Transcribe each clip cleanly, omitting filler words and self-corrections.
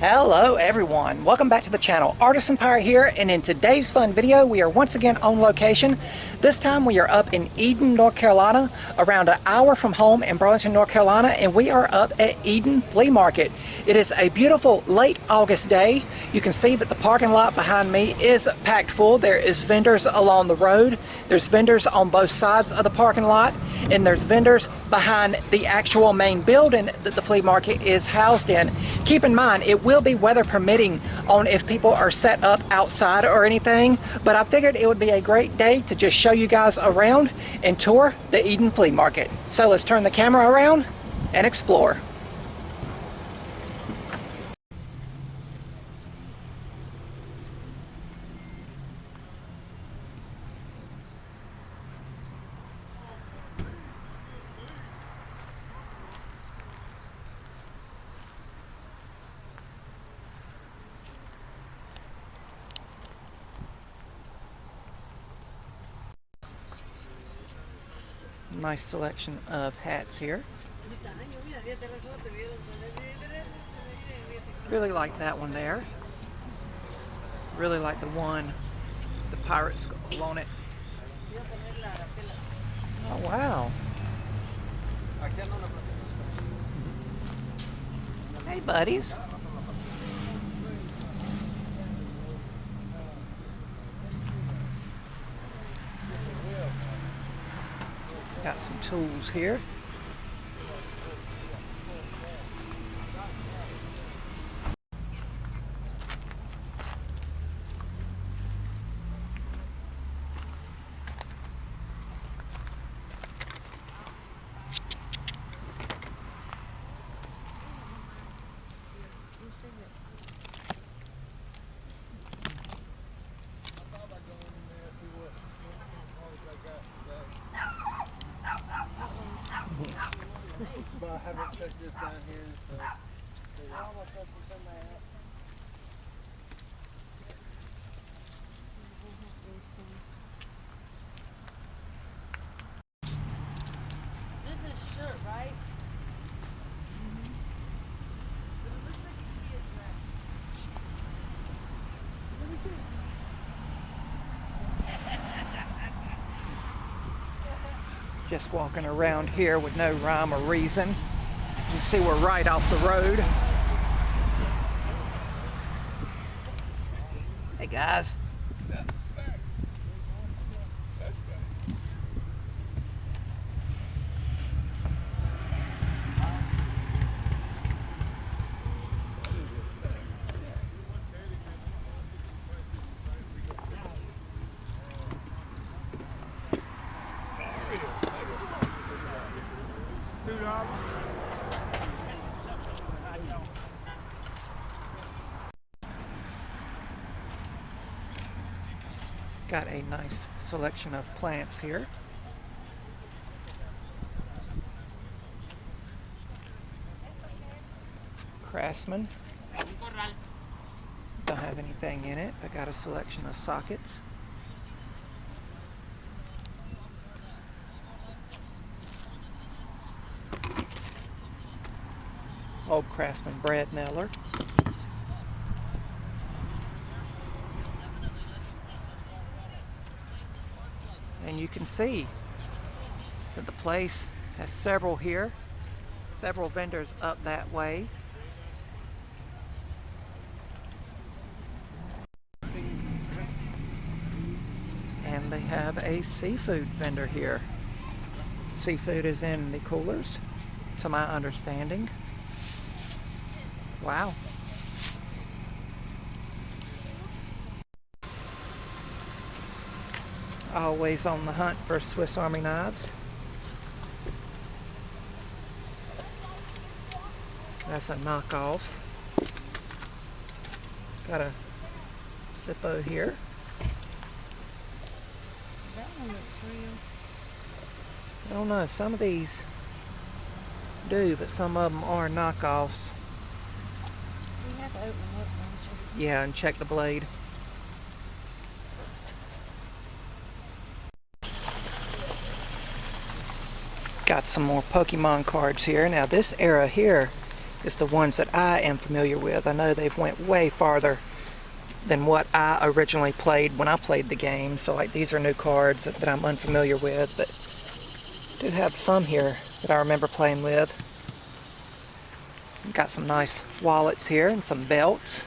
Hello everyone, welcome back to the channel. Artisan Pirate here, and in today's fun video we are once again on location. This time we are up in Eden, North Carolina, around an hour from home in Burlington, North Carolina, and we are up at Eden Flea Market. It is a beautiful late August day. You can see that the parking lot behind me is packed full. There is vendors along the road. There's vendors on both sides of the parking lot, and there's vendors behind the actual main building that the flea market is housed in. Keep in mind, it will be weather permitting on if people are set up outside or anything, but I figured it would be a great day to just show you guys around and tour the Eden Flea Market. So let's turn the camera around and explore. Nice selection of hats here. Really like that one there. Really like the one, the pirate skull on it. Oh wow. Hey buddies. Got some tools here. But I haven't checked this down here, so. This is shirt, right? But it looks like a kid's rack. Just walking around here with no rhyme or reason. You can see we're right off the road. Hey guys. Got a nice selection of plants here. Craftsman. Don't have anything in it, but got a selection of sockets. Old Craftsman Brad Neller. And you can see that the place has several here, several vendors up that way. And they have a seafood vendor here. Seafood is in the coolers, to my understanding. Wow. Always on the hunt for Swiss Army knives. That's a knockoff. Got a Zippo here. That one looks real. I don't know, some of these do, but some of them are knockoffs. You have to open them up, don't you? Yeah, and check the blade. Got some more Pokemon cards here. Now this era here is the ones that I am familiar with. I know they've went way farther than what I originally played when I played the game. So like these are new cards that I'm unfamiliar with, but I do have some here that I remember playing with. Got some nice wallets here and some belts.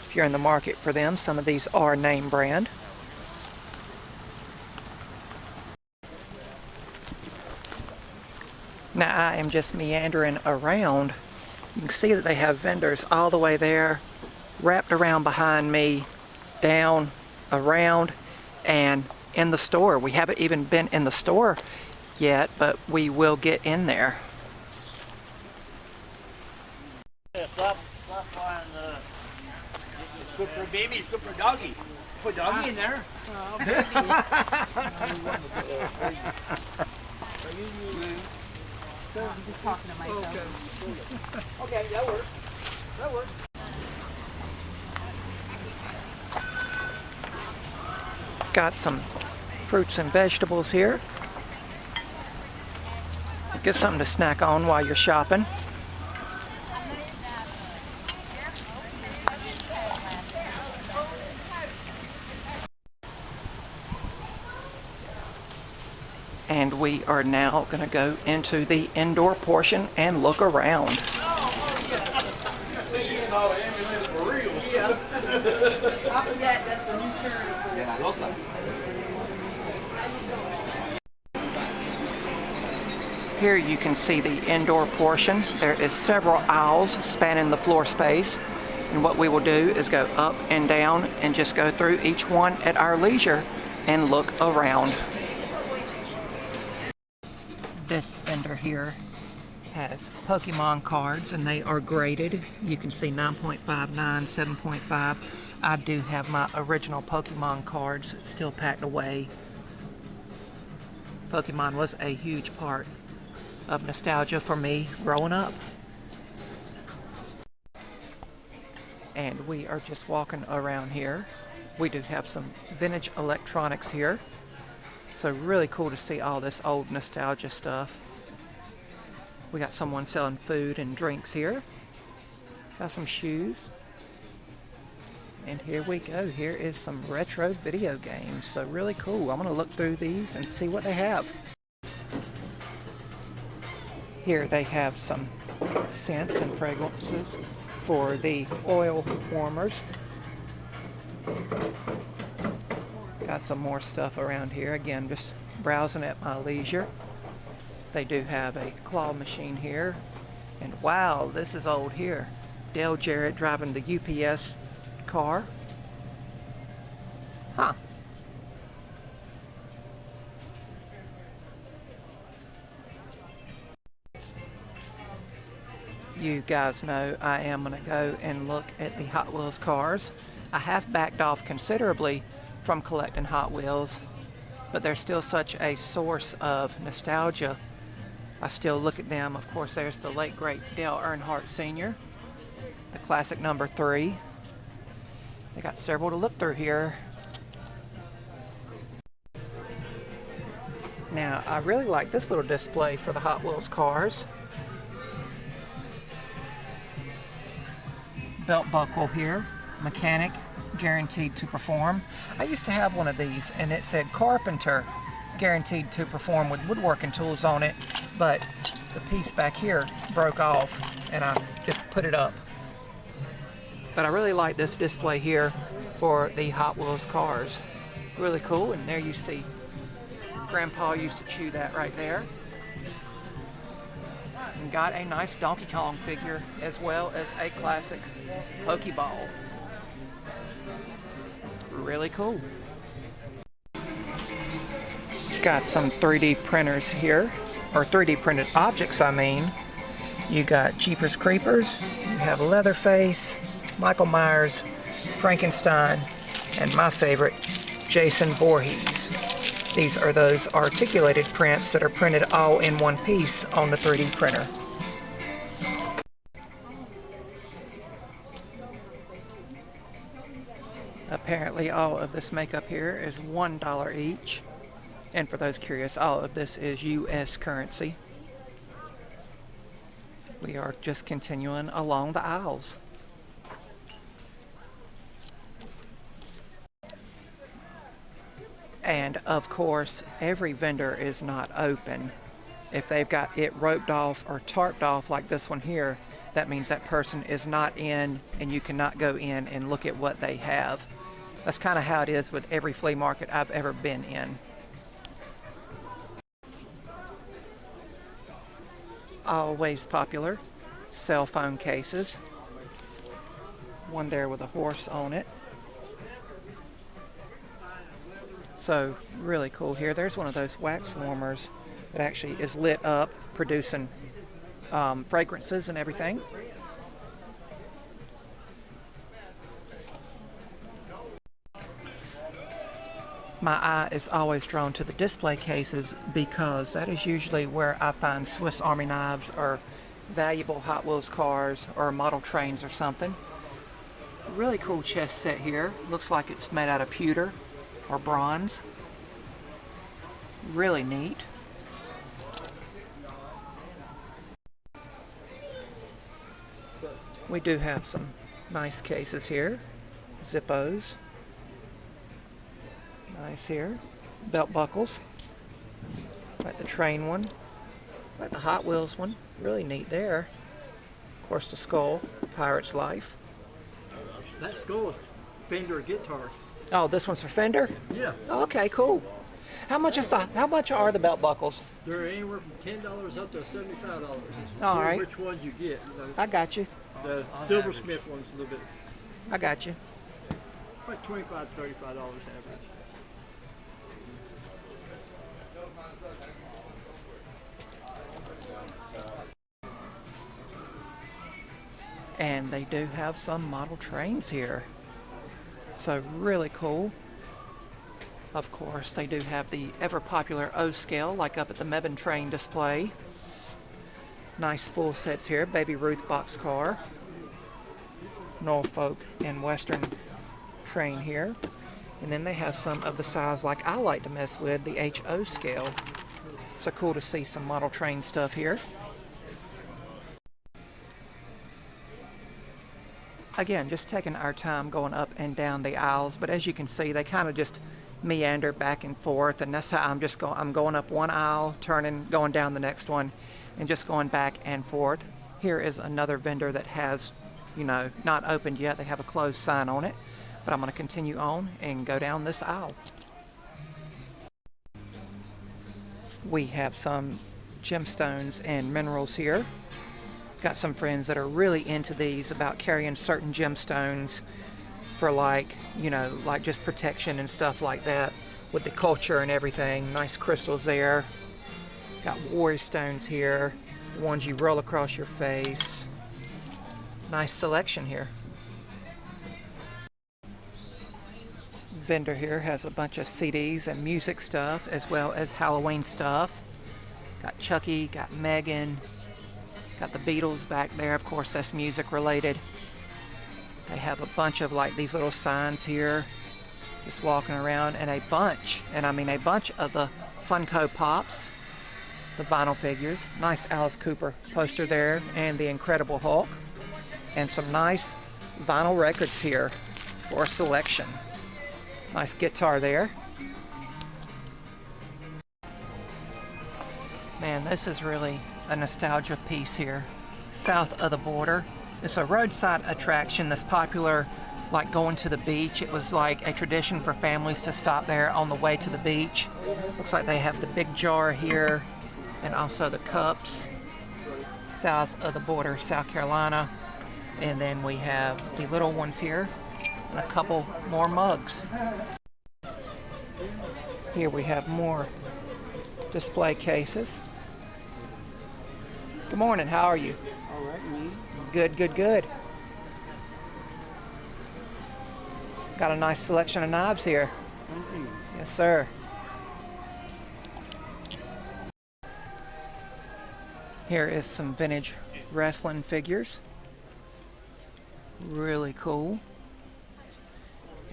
If you're in the market for them, some of these are name brand. Now I am just meandering around. You can see that they have vendors all the way there, wrapped around behind me, down, around, and in the store. We haven't even been in the store yet, but we will get in there. Fluff on it's good for baby, it's good for doggy. Put doggy in there. Oh, I'm just talking to myself. Okay, that works. That works. Got some fruits and vegetables here. Get something to snack on while you're shopping. And we are now going to go into the indoor portion and look around. Here you can see the indoor portion. There is several aisles spanning the floor space. And what we will do is go up and down and just go through each one at our leisure and look around. This vendor here has Pokemon cards and they are graded. You can see 9.59, 7.5. I do have my original Pokemon cards still packed away. Pokemon was a huge part of nostalgia for me growing up. And we are just walking around here. We do have some vintage electronics here. So really cool to see all this old nostalgia stuff. We got someone selling food and drinks here. Got some shoes. And here we go. Here is some retro video games. So really cool. I'm going to look through these and see what they have. Here they have some scents and fragrances for the oil warmers. Got some more stuff around here. Again, just browsing at my leisure. They do have a claw machine here. And wow, this is old here. Dale Jarrett driving the UPS car. Huh. You guys know I am going to go and look at the Hot Wheels cars. I have backed off considerably from collecting Hot Wheels, but they're still such a source of nostalgia. I still look at them. Of course, there's the late great Dale Earnhardt Sr., the classic number 3. They got several to look through here. Now, I really like this little display for the Hot Wheels cars. Belt buckle here, mechanic, guaranteed to perform. I used to have one of these and it said carpenter, guaranteed to perform with woodworking tools on it, but the piece back here broke off and I just put it up. But I really like this display here for the Hot Wheels cars. Really cool. And there you see Grandpa used to chew that right there. And got a nice Donkey Kong figure as well as a classic Pokeball. Really cool. Got some 3D printers here, or 3D printed objects I mean. You got Jeepers Creepers, you have Leatherface, Michael Myers, Frankenstein, and my favorite, Jason Voorhees. These are those articulated prints that are printed all in one piece on the 3D printer. Apparently all of this makeup here is $1 each. And for those curious, all of this is US currency. We are just continuing along the aisles. And of course, every vendor is not open. If they've got it roped off or tarped off like this one here, that means that person is not in and you cannot go in and look at what they have. That's kind of how it is with every flea market I've ever been in. Always popular, cell phone cases. One there with a horse on it. So really cool here. There's one of those wax warmers that actually is lit up, producing fragrances and everything. My eye is always drawn to the display cases because that is usually where I find Swiss Army knives or valuable Hot Wheels cars or model trains or something. Really cool chess set here. Looks like it's made out of pewter or bronze. Really neat. We do have some nice cases here. Zippos. Nice here. Belt buckles. Like the train one. Like the Hot Wheels one. Really neat there. Of course the skull. Pirate's Life. That skull is Fender guitar. Oh, this one's for Fender? Yeah. Okay, cool. How much are the belt buckles? They're anywhere from $10 up to $75. All right. Which ones you get? I got you. The silversmith one's a little bit, I got you. like $25, $35 average. And they do have some model trains here. So really cool. Of course, they do have the ever popular O scale, like up at the Mebane train display. Nice full sets here. Baby Ruth boxcar. Norfolk and Western train here. And then they have some of the size like I like to mess with, the HO scale. So cool to see some model train stuff here. Again, just taking our time going up and down the aisles, but as you can see, they kind of just meander back and forth, and that's how I'm going up one aisle, turning, going down the next one, and just going back and forth. Here is another vendor that has, you know, not opened yet. They have a closed sign on it, but I'm going to continue on and go down this aisle. We have some gemstones and minerals here. Got some friends that are really into these, about carrying certain gemstones for, like, you know, like just protection and stuff like that with the culture and everything. Nice crystals there. Got warrior stones here, the ones you roll across your face. Nice selection here. Vendor here has a bunch of CDs and music stuff as well as Halloween stuff. Got Chucky, got Megan. Got the Beatles back there, of course that's music related. They have a bunch of like these little signs here, just walking around, and a bunch, and I mean a bunch of the Funko Pops, the vinyl figures. Nice Alice Cooper poster there, and the Incredible Hulk, and some nice vinyl records here for selection. Nice guitar there. Man, this is really a nostalgia piece here, south of the border. It's a roadside attraction that's popular, like going to the beach. It was like a tradition for families to stop there on the way to the beach. Looks like they have the big jar here and also the cups, south of the border, South Carolina. And then we have the little ones here and a couple more mugs. Here we have more display cases. Good morning, how are you? All right, me. Good, good, good. Got a nice selection of knives here. Mm-hmm. Yes, sir. Here is some vintage wrestling figures. Really cool.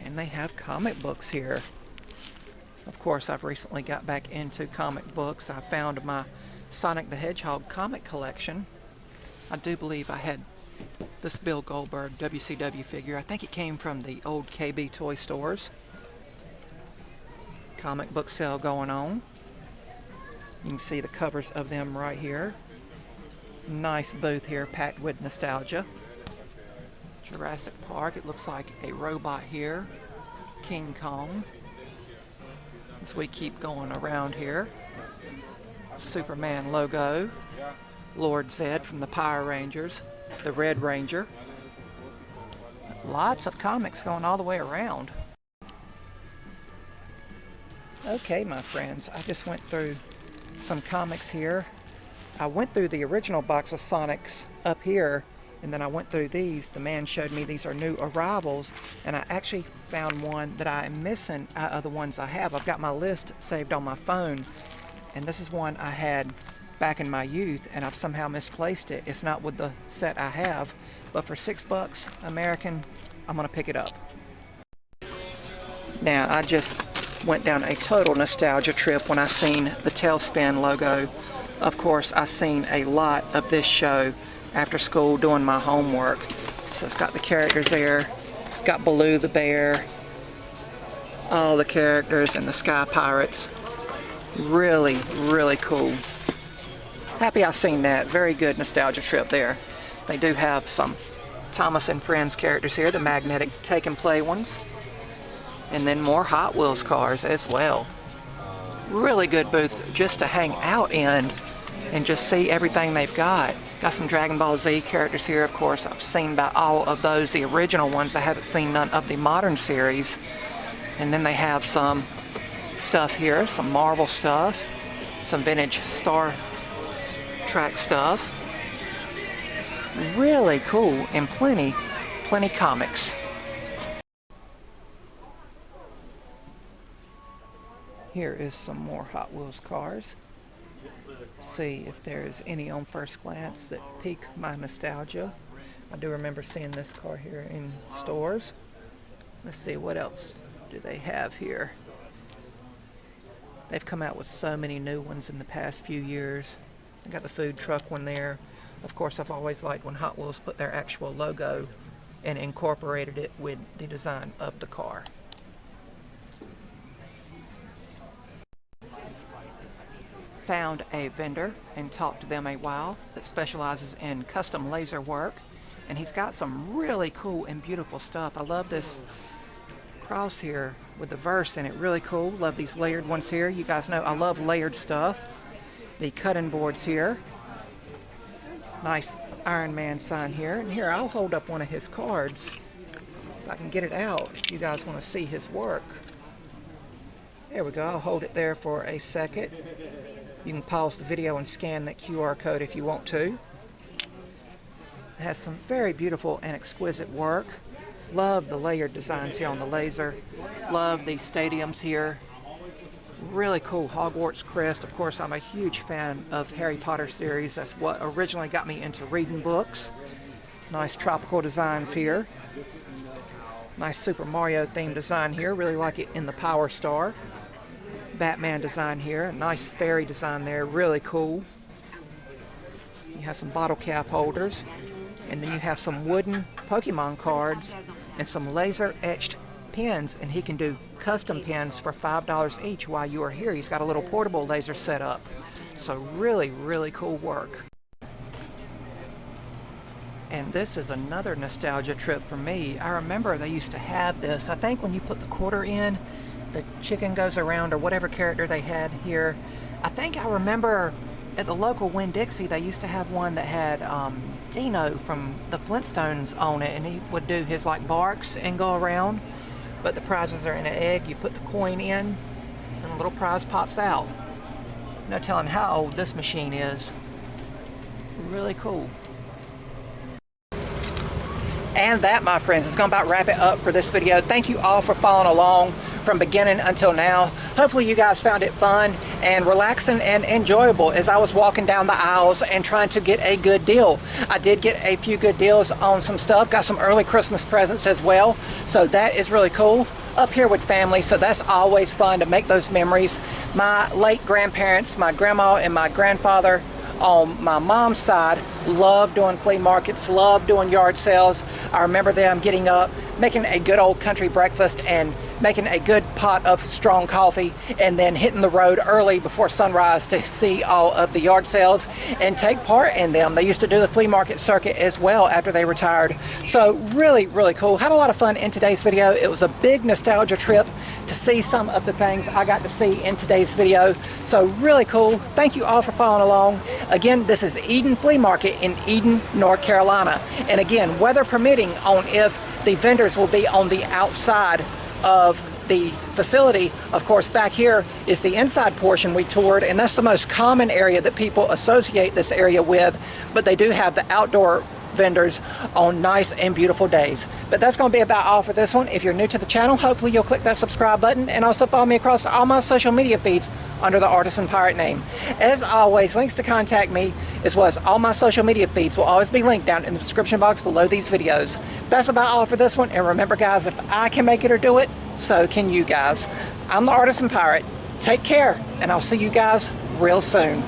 And they have comic books here. Of course, I've recently got back into comic books. I found my Sonic the Hedgehog comic collection. I do believe I had this Bill Goldberg WCW figure. I think it came from the old KB toy stores. Comic book sale going on. You can see the covers of them right here. Nice booth here, packed with nostalgia. Jurassic Park, it looks like a robot here. King Kong. As we keep going around here. Superman logo. Lord Zed from the Power Rangers. The Red Ranger. Lots of comics going all the way around. Okay, my friends, I just went through some comics here. I went through the original box of Sonics up here, and then I went through these. The man showed me these are new arrivals, and I actually found one that I am missing out of the ones I have. I've got my list saved on my phone, and this is one I had back in my youth, and I've somehow misplaced it. It's not with the set I have, but for $6 American, I'm gonna pick it up. Now, I just went down a total nostalgia trip when I seen the Tailspin logo. Of course, I seen a lot of this show after school doing my homework. So it's got the characters there, got Baloo the bear, all the characters, and the Sky Pirates. Really, really cool. Happy I seen that. Very good nostalgia trip there. They do have some Thomas and Friends characters here, the magnetic take and play ones. And then more Hot Wheels cars as well. Really good booth just to hang out in and just see everything they've got. Got some Dragon Ball Z characters here, of course. I've seen about all of those, the original ones. I haven't seen none of the modern series. And then they have some stuff here, some Marvel stuff, some vintage Star Trek stuff. Really cool, and plenty comics. Here is some more Hot Wheels cars. See if there's any on first glance that pique my nostalgia. I do remember seeing this car here in stores. Let's see, what else do they have here? They've come out with so many new ones in the past few years. I got the food truck one there. Of course, I've always liked when Hot Wheels put their actual logo and incorporated it with the design of the car. Found a vendor and talked to them a while that specializes in custom laser work, and he's got some really cool and beautiful stuff. I love this cross here with the verse in it, really cool. Love these layered ones here. You guys know I love layered stuff. The cutting boards here, nice Iron Man sign here, and here I'll hold up one of his cards if I can get it out if you guys want to see his work. There we go. I'll hold it there for a second. You can pause the video and scan that QR code if you want to. It has some very beautiful and exquisite work. Love the layered designs here on the laser. Love the stadiums here. Really cool Hogwarts crest. Of course, I'm a huge fan of Harry Potter series. That's what originally got me into reading books. Nice tropical designs here. Nice Super Mario themed design here. Really like it in the Power Star. Batman design here. A nice fairy design there. Really cool. You have some bottle cap holders. And then you have some wooden Pokemon cards and some laser etched pins. And he can do custom pins for $5 each while you are here. He's got a little portable laser set up. So really, really cool work. And this is another nostalgia trip for me. I remember they used to have this. I think when you put the quarter in, the chicken goes around, or whatever character they had here. I think I remember at the local Winn-Dixie they used to have one that had Dino from the Flintstones on it, and he would do his like barks and go around. But the prizes are in an egg. You put the coin in and a little prize pops out. No telling how old this machine is. Really cool. And that, my friends, is going to about wrap it up for this video. Thank you all for following along from beginning until now. Hopefully you guys found it fun and relaxing and enjoyable as I was walking down the aisles and trying to get a good deal. I did get a few good deals on some stuff. Got some early Christmas presents as well. So that is really cool. Up here with family, so that's always fun to make those memories. My late grandparents, my grandma and my grandfather, on my mom's side love doing flea markets, love doing yard sales. I remember them getting up, making a good old country breakfast and making a good pot of strong coffee, and then hitting the road early before sunrise to see all of the yard sales and take part in them. They used to do the flea market circuit as well after they retired. So really, really cool. Had a lot of fun in today's video. It was a big nostalgia trip to see some of the things I got to see in today's video. So really cool. Thank you all for following along. Again, this is Eden Flea Market in Eden, North Carolina. And again, weather permitting, on if the vendors will be on the outside of the facility. Of course, back here is the inside portion we toured, and that's the most common area that people associate this area with, but they do have the outdoor vendors on nice and beautiful days. But that's going to be about all for this one. If you're new to the channel, hopefully you'll click that subscribe button and also follow me across all my social media feeds under the Artisan Pirate name. As always, links to contact me as well as all my social media feeds will always be linked down in the description box below these videos. That's about all for this one, and remember guys, if I can make it or do it, so can you guys. I'm the Artisan Pirate. Take care, and I'll see you guys real soon.